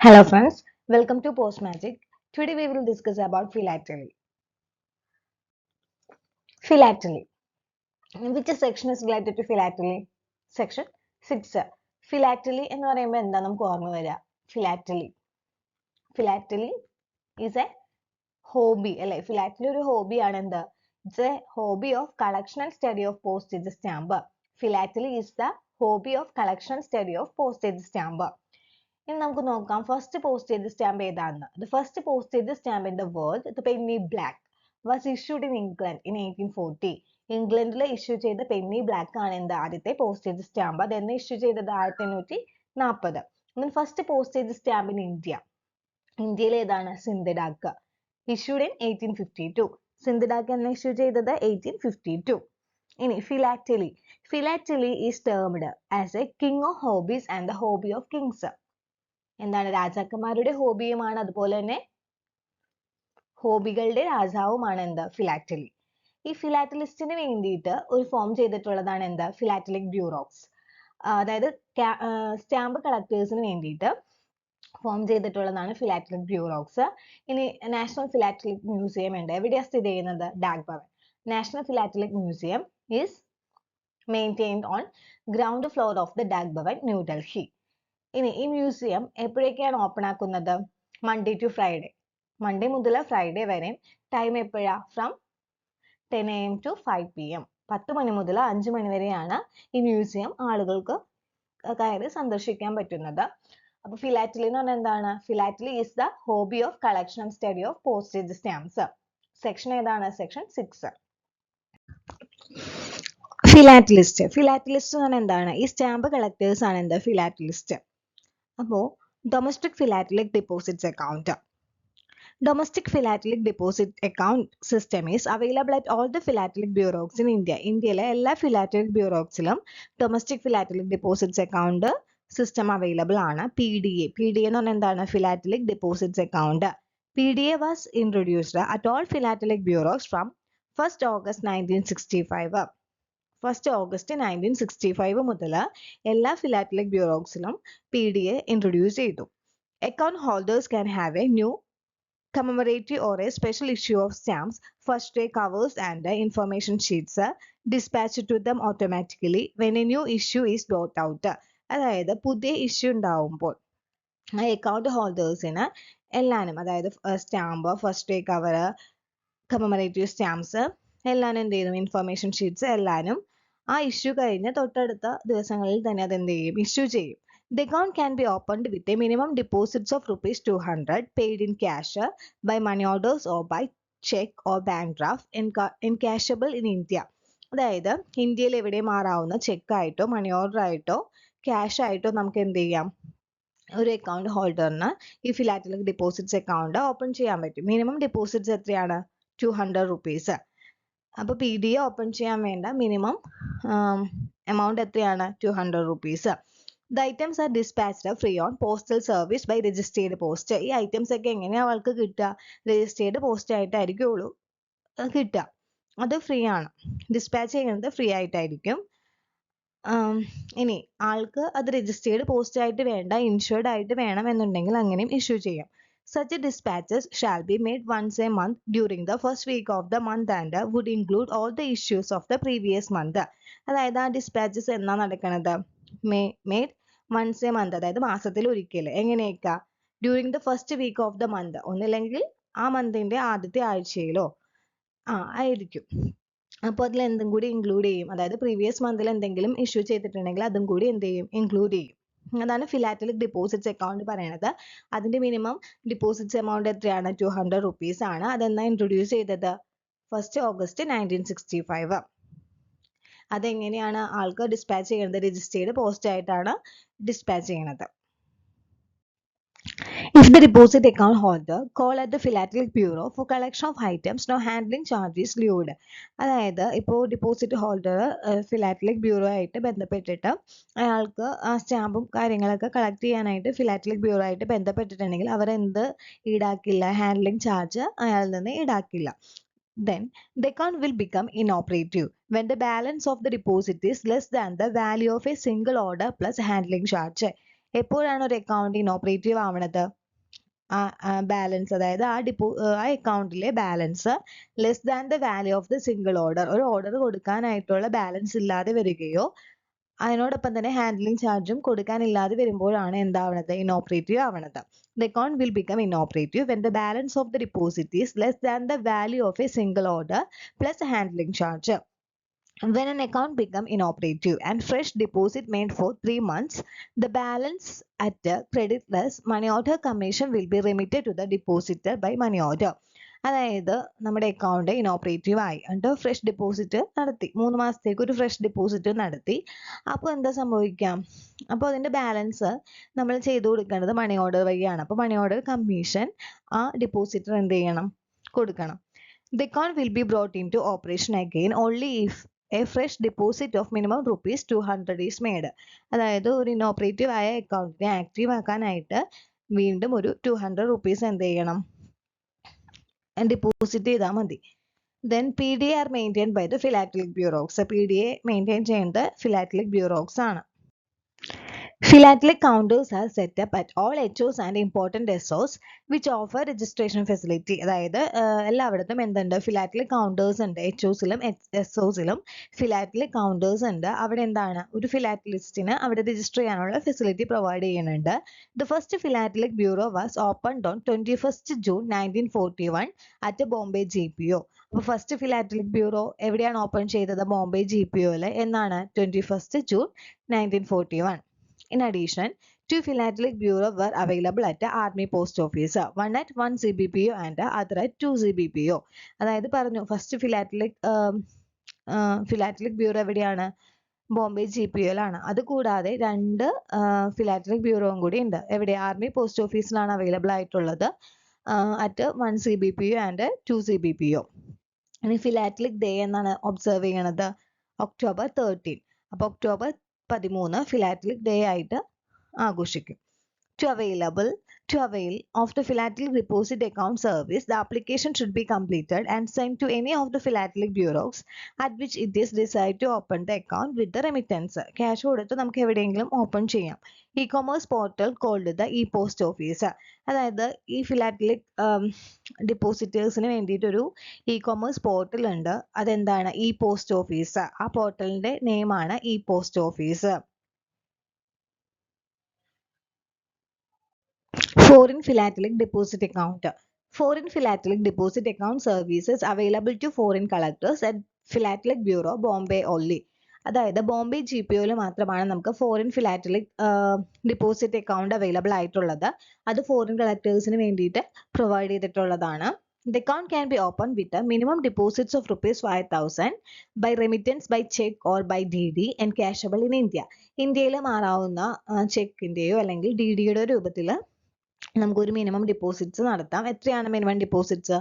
Hello friends, welcome to Post Magic. Today we will discuss about philately. Philately. Which section is related to philately? Section 6. Philately എന്ന് പറയുമ്പോൾ എന്താ നമുക്ക് ഓർമ്മ വരിക? Philately. Philately is a hobby അല്ലേ? Philately ഒരു hobby ആണ് എന്ത്? It's a hobby of collection and study of postage stamp. Philately is the hobby of collection and study of postage stamp. ഇനി നമുക്ക് നോക്കാം ഫസ്റ്റ് പോസ്റ്റേജ് സ്റ്റാമ്പ് ഏതാണെന്ന്. The first postage stamp in the world, the penny black, was issued in England in 1840. ഇംഗ്ലണ്ടിൽ issue ചെയ്ത Penny black ആണ് എന്ത് ആദ്യത്തെ postage stamp. അത് എന്ന് ഇഷ്യൂ ചെയ്തത് 1840. First postage stamp in India. ഇന്ത്യയിൽ ഏതാണ്? സിന്ധഡാക്ക്. Issued in 1852. സിന്ധഡാക്ക് എന്ന് ഇഷ്യൂ ചെയ്തത് 1852. ഇനി philately. Philately is termed as A king of hobbies and the hobby of Kings. എന്താണ്? രാജാക്കന്മാരുടെ ഹോബിയുമാണ്, അതുപോലെ തന്നെ ഹോബികളുടെ രാജാവുമാണ് എന്ത്? ഫിലാറ്റലി. ഈ ഫിലാറ്റലിസ്റ്റിന് വേണ്ടിയിട്ട് ഒരു ഫോം ചെയ്തിട്ടുള്ളതാണ് എന്ത്? Philatelic bureaus. അതായത് സ്റ്റാമ്പ് കളക്ടേഴ്സിന് വേണ്ടിയിട്ട് ഫോം ചെയ്തിട്ടുള്ളതാണ് ഫിലാറ്റലിക് ബ്യൂറോസ്. ഇനി നാഷണൽ ഫിലാറ്റലിക് മ്യൂസിയം ഉണ്ട്. എവിടെയാണ് സ്ഥിതി ചെയ്യുന്നത്? Dak Bhavan. National philatelic museum is maintained on ground floor of the Dak Bhavan, New Delhi. ഇനി ഈ മ്യൂസിയം എപ്പോഴൊക്കെയാണ് ഓപ്പൺ ആക്കുന്നത്? Monday to Friday. മൺഡേ മുതൽ ഫ്രൈഡേ വരെ. ടൈം എപ്പോഴാ? From 10 AM to 5 PM. 10 മണി മുതൽ 5 മണി വരെയാണ് ഈ മ്യൂസിയം ആളുകൾക്ക് കയറി സന്ദർശിക്കാൻ പറ്റുന്നത്. അപ്പൊ ഫിലാറ്റലി എന്ന് പറഞ്ഞാൽ എന്താണ്? Philately is the hobby of collection and study of postage stamps. Section ഏതാണ്? സെക്ഷൻ 6. ഫിലാറ്റലിസ്റ്റ്. ഫിലാറ്റലിസ്റ്റ് എന്ന് പറഞ്ഞാൽ എന്താണ്? ഈ സ്റ്റാമ്പ് കളക്ടേഴ്സ് ആണ് എന്ത്? ഫിലാറ്റലിസ്റ്റ്. അപ്പോൾ domestic philatelic deposits account. Domestic philatelic deposit account system is available at all the philatelic bureaus in India. ഇന്ത്യയിലെ എല്ലാ philatelic bureausലും domestic philatelic deposits account system available ആണ്. PDA. PDA എന്ന് പറഞ്ഞാൽ എന്താണ്? Philatelic Deposits Account. PDA was introduced at all philatelic bureaus from 1st August 1965. 1st August 1965 മുതൽ എല്ലാ philatelic bureausലും PDA introduce ചെയ്തു. Account holders can have a new commemorative or a special issue of stamps, first day covers and information sheets dispatched to them automatically when a new issue is brought out. അതായത് പുതിയ issue ഉണ്ടാവുമ്പോൾ ആ account ഹോൾഡേഴ്സിന് എല്ലാനും, അതായത് stamp, first day cover, commemorative stamps എല്ലാനും എന്ത് ചെയ്യും? ഇൻഫർമേഷൻ ഷീറ്റ്സ് എല്ലാനും ആ ഇഷ്യൂ കഴിഞ്ഞ് തൊട്ടടുത്ത ദിവസങ്ങളിൽ തന്നെ അത് എന്ത് ചെയ്യും? ഇഷ്യൂ ചെയ്യും. The account can be opened with a minimum deposits of rupees 200 paid in cash by money orders or by check or bank draft encashable in India. അതായത് ഇന്ത്യയിൽ എവിടെ മാറാവുന്ന ചെക്ക് ആയിട്ടോ മണി ഓർഡർ ആയിട്ടോ ക്യാഷ് ആയിട്ടോ നമുക്ക് എന്ത് ചെയ്യാം? ഒരു അക്കൗണ്ട് ഹോൾഡറിന് ഈ ഫിലാറ്റലിക് ഡിപ്പോസിറ്റ്സ് അക്കൗണ്ട് ഓപ്പൺ ചെയ്യാൻ പറ്റും. മിനിമം ഡിപ്പോസിറ്റ്സ് എത്രയാണ്? 200 rupees. അപ്പോൾ PDA ഓപ്പൺ ചെയ്യാൻ വേണ്ട മിനിമം എമൗണ്ട് എത്രയാണ്? 200 rupees. The items are dispatched free on postal service by registered post. ഈ ഐറ്റംസ് ഒക്കെ എങ്ങനെയാ അവൾക്ക് കിട്ടുക? രജിസ്റ്റേർഡ് പോസ്റ്റ് ആയിട്ടായിരിക്കുള്ളൂ കിട്ടുക. അത് ഫ്രീ ആണ്. ഡിസ്പാച്ച് ചെയ്യുന്നത് ഫ്രീ ആയിട്ടായിരിക്കും. ഇനി ആൾക്ക് അത് രജിസ്റ്റേർഡ് പോസ്റ്റ് ആയിട്ട് വേണ്ട, ഇൻഷുർഡ് ആയിട്ട് വേണം എന്നുണ്ടെങ്കിൽ അങ്ങനെയും ഇഷ്യൂ ചെയ്യാം. Such dispatches shall be made once a month during the first week of the month and would include all the issues of the previous month. അതായത് ആ ഡിസ്പാച്ചസ് എന്നാ നടക്കണത്? മെയ്ഡ് വൺസ് എ മന്ത്, അതായത് മാസത്തിൽ ഒരിക്കൽ. എങ്ങനെയൊക്കെ? During the first week of the month, ഒന്നില്ലെങ്കിൽ ആ മന്തിന്റെ ആദ്യത്തെ ആഴ്ചയിലോ ആയിരിക്കും. അപ്പോൾ അതിൽ എന്തും കൂടി ഇൻക്ലൂഡ് ചെയ്യും. അതായത് പ്രീവിയസ് മന്തിൽ എന്തെങ്കിലും ഇഷ്യൂ ചെയ്തിട്ടുണ്ടെങ്കിൽ അതും കൂടി എന്ത് ചെയ്യും? ഇൻക്ലൂഡ് ചെയ്യും. അതാണ് ഫിലാറ്റലിക് ഡിപ്പോസിറ്റ്സ് അക്കൗണ്ട് പറയുന്നത്. അതിന്റെ മിനിമം ഡിപ്പോസിറ്റ്സ് എമൗണ്ട് എത്രയാണ്? 200 rupees ആണ്. അതെന്നാ ഇൻട്രൊഡ്യൂസ് ചെയ്തത്? 1st August 1965. അതെങ്ങനെയാണ് ആൾക്ക് ഡിസ്പാച്ച് ചെയ്യുന്നത്? രജിസ്റ്റേർഡ് പോസ്റ്റ് ആയിട്ടാണ് ഡിസ്പാച്ച് ചെയ്യുന്നത്. If the deposit account holder call at the philatelic bureau for collection of items, no handling charge is due. അതായത് ഇപ്പോൾ ഡിപ്പോസിറ്റ് ഹോൾഡർ ഫിലാറ്റലിക് ബ്യൂറോ ആയിട്ട് ബന്ധപ്പെട്ടിട്ട് അയാൾക്ക് ആ സ്റ്റാമ്പും കാര്യങ്ങളൊക്കെ കളക്ട് ചെയ്യാനായിട്ട് ഫിലാറ്റലിക് ബ്യൂറോ ആയിട്ട് ബന്ധപ്പെട്ടിട്ടുണ്ടെങ്കിൽ അവർ എന്ത് ഈടാക്കില്ല? ഹാൻഡ്ലിംഗ് ചാർജ് അയാളിൽ നിന്ന് ഈടാക്കില്ല. Then the account will become inoperative when the balance of the deposit is less than the value of a single order plus handling charge. എപ്പോഴാണ് ഒരു അക്കൗണ്ട് ഇനോപ്പറേറ്റീവ് ആവണത്? ബാലൻസ്, അതായത് ആ അക്കൗണ്ടിലെ balance less than the value of the single order, ഒരു order കൊടുക്കാനായിട്ടുള്ള balance ഇല്ലാതെ വരികയോ അതിനോടൊപ്പം തന്നെ ഹാൻഡ്ലിംഗ് ചാർജും കൊടുക്കാനില്ലാതെ വരുമ്പോഴാണ് എന്താവണത്? Inoperative ആവണത്. The account will become inoperative when the balance of the deposit is less than the value of a single order plus a handling charge. When an account becomes inoperative and fresh deposit made for 3 months, the balance at the creditless money order commission will be remitted to the depositor by money order. അതായത് നമ്മുടെ account inoperative ആയി എന്നിട്ട് fresh deposit നടത്തി, 3 മാസത്തേക്ക് ഒരു fresh deposit നടത്തി. അപ്പോൾ എന്താ സംഭവിക്കാം? അപ്പോൾ അതിൻ്റെ ബാലൻസ് നമ്മൾ ചെയ്തു കൊടുക്കേണ്ടത് മണി ഓർഡർ വഴിയാണ്. അപ്പോൾ മണി ഓർഡർ കമ്മീഷൻ ആ ഡെപ്പോസിറ്റർ എന്ത് ചെയ്യണം? കൊടുക്കണം. The account will be brought into operation again only if a fresh deposit of minimum rupees 200 is made. അതായത് ഒരു ഇനോപ്പറേറ്റീവ് ആയ അക്കൗണ്ടിനെ ആക്റ്റീവ് ആക്കാനായിട്ട് വീണ്ടും ഒരു 200 rupees എന്ത് ചെയ്യണം? ഡെപ്പോസിറ്റ് ചെയ്താൽ മതി. Then PDA are maintained by the philatelic bureaus. PDA maintain ചെയ്യുന്നത് philatelic bureaus ആണ്. Philatelic counters are set up at all HOs and important SOs which offer registration facility. അതായത് എല്ലായിടത്തും എന്തുണ്ട്? philatelic counters ഉണ്ട്. HOസിലും SOസിലും philatelic counters ഉണ്ട്. അവിടെ എന്താണ്? ഒരു philatelistന് അവിടെ രജിസ്റ്റർ ചെയ്യാനുള്ള ഫെസിലിറ്റി പ്രൊവൈഡ് ചെയ്യുന്നുണ്ട്. The first philatelic bureau was opened on 21st June 1941 at Bombay GPO. അപ്പോൾ ഫസ്റ്റ് ഫിലാറ്റലിക് ബ്യൂറോ എവിടെയാണ് ഓപ്പൺ ചെയ്തത്? ബോംബെ GPOയിൽ. എന്നാണ്? 21st June 1941. In addition, 2 philatelic bureaus were available at the Army Post Office, one at 1 CBPO and the other at 2 CBPO. അതായത് പറഞ്ഞു first philatelic bureau എവിടെയാണ്? ബോംബെ GPOയിലാണ്. അതുകൂടാതെ 2 philatelic ബ്യൂറോയും കൂടി ഉണ്ട്. എവിടെ? ആർമി പോസ്റ്റ് ഓഫീസിലാണ് അവൈലബിൾ ആയിട്ടുള്ളത്, അറ്റ് 1 CBPO ആൻഡ് 2 CBPO. ഇനി ഫിലാറ്റലിക് ഡേ എന്നാണ് ഒബ്സർവ് ചെയ്യണത്? October 13. അപ്പോൾ October 13 ഫിലാറ്റലിക് ഡേ ആയിട്ട് ആഘോഷിക്കും. To avail of the philatelic deposit account service, the application should be completed and sent to any of the philatelic bureaus at which it is desired to open the account with the remittance. Cash കൊടുത്ത് നമുക്ക് എവിടെയെങ്കിലും open ചെയ്യാം. E-commerce portal called the e-post office. അതായത് ഈ philatelic ഡെപ്പോസിറ്റേഴ്സിന് വേണ്ടിയിട്ടൊരു e-commerce portal ഉണ്ട്. അതെന്താണ്? E-post office. ആ പോർട്ടലിൻ്റെ നെയിമാണ് e-post office. Foreign philatelic deposit account. Foreign philatelic deposit account services available to foreign collectors at Philatelic Bureau, Bombay only. അതായത് ബോംബെ GPOയിൽ മാത്രമാണ് നമുക്ക് foreign philatelic deposit account available ആയിട്ടുള്ളത്. അത് ഫോറിൻ കളക്ടേഴ്സിന് വേണ്ടിയിട്ട് പ്രൊവൈഡ് ചെയ്തിട്ടുള്ളതാണ്. The account can be opened with a minimum deposits of ₹5,000 by remittance by check or by DD and cashable in India. ഇന്ത്യയിൽ മാറാവുന്ന ചെക്കിൻ്റെയോ അല്ലെങ്കിൽ DDയുടെ രൂപത്തിൽ നമുക്കൊരു മിനിമം ഡിപ്പോസിറ്റ്സ് നടത്താം. എത്രയാണ് മിനിമം ഡിപ്പോസിറ്റ്സ്?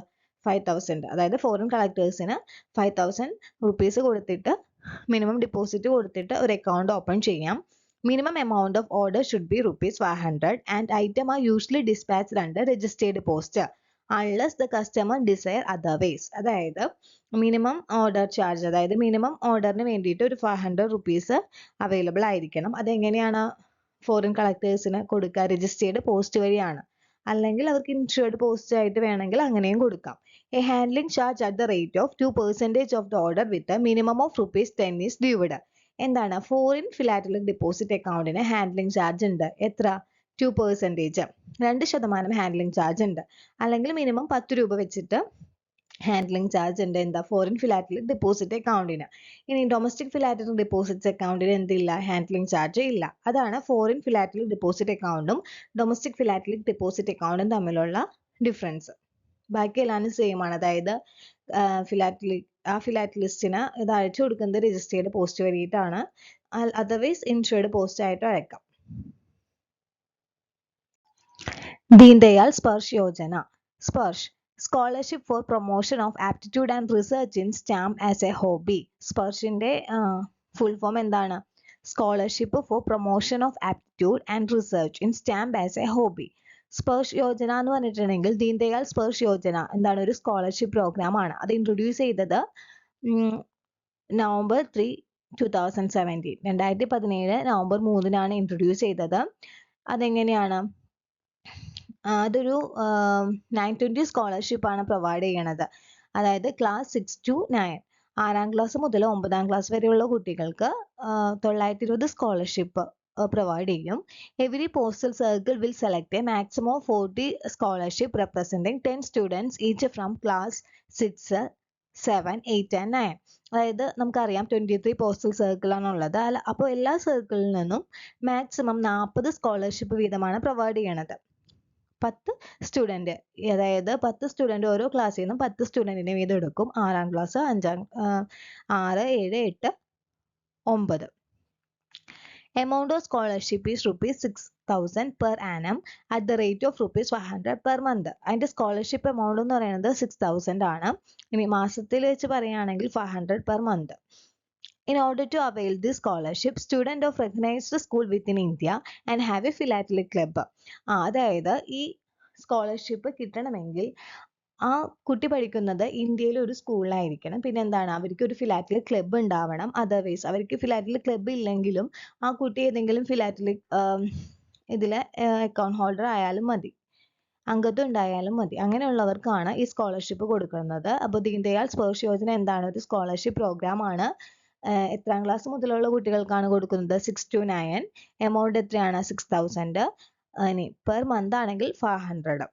5,000. അതായത് ഫോറിൻ കളക്ടേഴ്സിന് 5,000 rupees കൊടുത്തിട്ട് മിനിമം ഡിപ്പോസിറ്റ് കൊടുത്തിട്ട് ഒരു അക്കൗണ്ട് ഓപ്പൺ ചെയ്യാം. Minimum amount of order should be ₹500 and item are usually dispatched under registered post unless the customer desire otherwise. അതായത് മിനിമം ഓർഡർ ചാർജ്, അതായത് minimum ഓർഡറിന് വേണ്ടിയിട്ട് ഒരു 500 rupees അവൈലബിൾ ആയിരിക്കണം. അതെങ്ങനെയാണ് ഫോറിൻ കളക്ടേഴ്സിന് കൊടുക്കുക? രജിസ്റ്റേർഡ് പോസ്റ്റ് വഴിയാണ്. അല്ലെങ്കിൽ അവർക്ക് ഇൻഷുർഡ് പോസ്റ്റ് ആയിട്ട് വേണമെങ്കിൽ അങ്ങനെയും കൊടുക്കാം. A handling charge at the rate of 2% of the order with minimum of ₹10 is due. എന്താണ്? ഫോറിൻ ഫിലാറ്റലിക് ഡിപ്പോസിറ്റ് അക്കൗണ്ടിന് ഹാൻഡ്ലിംഗ് ചാർജ് ഉണ്ട്. എത്ര? 2%. 2% ഹാൻഡ്ലിംഗ് ചാർജ് ഉണ്ട്. അല്ലെങ്കിൽ മിനിമം 10 രൂപ വെച്ചിട്ട് ഹാൻഡ്ലിംഗ് ചാർജ് ഉണ്ട്. എന്താ? ഫോറിൻ ഫിലാറ്റലിക് ഡിപ്പോസിറ്റ് അക്കൗണ്ടിന്. ഇനി ഡൊമസ്റ്റിക് ഫിലാറ്റലിക് ഡിപ്പോസിറ്റ്സ് അക്കൗണ്ടിന് എന്തില്ല? ഹാൻഡ്ലിംഗ് ചാർജ് ഇല്ല. അതാണ് ഫോറിൻ ഫിലാറ്റലിക് ഡിപ്പോസിറ്റ് അക്കൗണ്ടും ഡൊമസ്റ്റിക് ഫിലാറ്റലിക് ഡിപ്പോസിറ്റ് അക്കൗണ്ടും തമ്മിലുള്ള ഡിഫറൻസ്. ബാക്കി എല്ലാവരും സെയിം ആണ്. അതായത് ഫിലാറ്റലിസ്റ്റിന് ഇത് അയച്ചു കൊടുക്കുന്നത് രജിസ്റ്റേർഡ് പോസ്റ്റ് വഴിയിട്ടാണ്. അതർവൈസ് ഇൻഷുർഡ് പോസ്റ്റ് ആയിട്ട് അയക്കാം. Deen Dayal Sparsh Yojana. Sparsh scholarship for promotion of aptitude and research in stamp as a hobby. സ്പർശിന്റെ ഫുൾ ഫോം എന്താണ്? Scholarship for promotion of aptitude and research in stamp as a hobby. Sparsh Yojana എന്ന് പറഞ്ഞിട്ടുണ്ടെങ്കിൽ ദീൻ ദയാൽ സ്പർശ് യോജന എന്താണ്? ഒരു scholarship programme ആണ്. അത് ഇൻട്രൊഡ്യൂസ് ചെയ്തത് November 3, 2017. 2017 November 3 ഇൻട്രൊഡ്യൂസ് ചെയ്തത്. അതെങ്ങനെയാണ്? അതൊരു 920 സ്കോളർഷിപ്പ് ആണ് പ്രൊവൈഡ് ചെയ്യണത്. അതായത് ക്ലാസ് 6 to 9 6ാം ക്ലാസ് മുതൽ 9ാം ക്ലാസ് വരെയുള്ള കുട്ടികൾക്ക് 920 സ്കോളർഷിപ്പ് പ്രൊവൈഡ് ചെയ്യും. Every postal circle will select A maximum of 40 scholarship representing 10 students each from class 6, 7, 8 and 9. അതായത് നമുക്കറിയാം 23 പോസ്റ്റൽ സർക്കിൾ ആണുള്ളത്. അപ്പോൾ എല്ലാ സർക്കിളിൽ നിന്നും മാക്സിമം 40 സ്കോളർഷിപ്പ് വീതമാണ് പ്രൊവൈഡ് ചെയ്യണത്. 10 സ്റ്റുഡൻറ്റ്, അതായത് 10 സ്റ്റുഡൻറ്റ് ഓരോ ക്ലാസ്സിൽ നിന്നും 10 സ്റ്റുഡൻറ്റിനെ വീതം എടുക്കും. 6ാം class, 6, 7, 8, 9. Amount of scholarship is rupees 6,000 per annum at the rate of rupees 500 per month. അതിൻ്റെ സ്കോളർഷിപ്പ് എമൗണ്ട് എന്ന് പറയുന്നത് 6,000 ആണ്. ഇനി മാസത്തിൽ വെച്ച് പറയുകയാണെങ്കിൽ 500 per month. In order to avail this scholarship, student of recognized school within India and have a philatelic club. അതായത് ഈ സ്കോളർഷിപ്പ് കിട്ടണമെങ്കിൽ ആ കുട്ടി പഠിക്കുന്നത് ഇന്ത്യയിലെ ഒരു സ്കൂളിലായിരിക്കണം. പിന്നെ എന്താണ്, അവർക്ക് ഒരു ഫിലാറ്റലിക് ക്ലബ്ബ് ഉണ്ടാവണം. അതർവൈസ് അവർക്ക് ഫിലാറ്റലിക് ക്ലബ്ബ് ഇല്ലെങ്കിലും ആ കുട്ടി ഏതെങ്കിലും ഫിലാറ്റലിക് ഇതിലെ അക്കൗണ്ട് ഹോൾഡർ ആയാലും മതി, അംഗത്വം ഉണ്ടായാലും മതി. അങ്ങനെയുള്ളവർക്കാണ് ഈ സ്കോളർഷിപ്പ് കൊടുക്കുന്നത്. അപ്പോൾ ദീൻദയാൽ സ്പർശ് യോജന എന്താണ്? ഒരു സ്കോളർഷിപ്പ് പ്രോഗ്രാം ആണ്. എത്രാം ക്ലാസ് മുതലുള്ള കുട്ടികൾക്കാണ് കൊടുക്കുന്നത്? 6 to 9. എമൗണ്ട് എത്രയാണ്? 6,000. ഇനി പെർ മന്ത് ആണെങ്കിൽ 500.